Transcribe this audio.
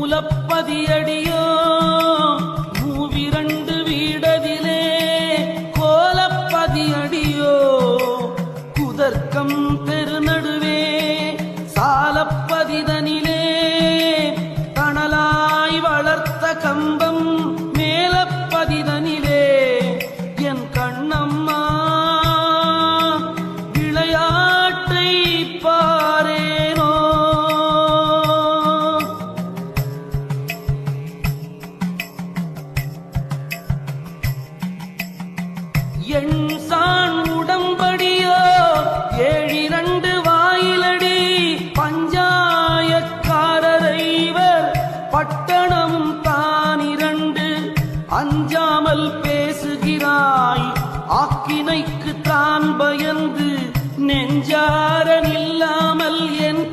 மூலப்பதியடியோ மூவிரண்டு வீடதிலே கோலப்பதியடியோ குதர்க்கம் தெருநடுவே சாலப்பதிதனிலே தணலாய் வளர்த்த கம்பம் மேலப்பதிதனிலே என் கண்ணம்மா விளையாட்டை பாரேனோ. என் சான் உடம்படியோ ஏழிரண்டு வாயிலடி பஞ்சாயக்காரரைவர் பட்டணமும் தானிரண்டு அஞ்சாமல் பேசுகிறாய் ஆக்கினைக்கு தான் பயந்து நெஞ்சார நில்லாமல் என்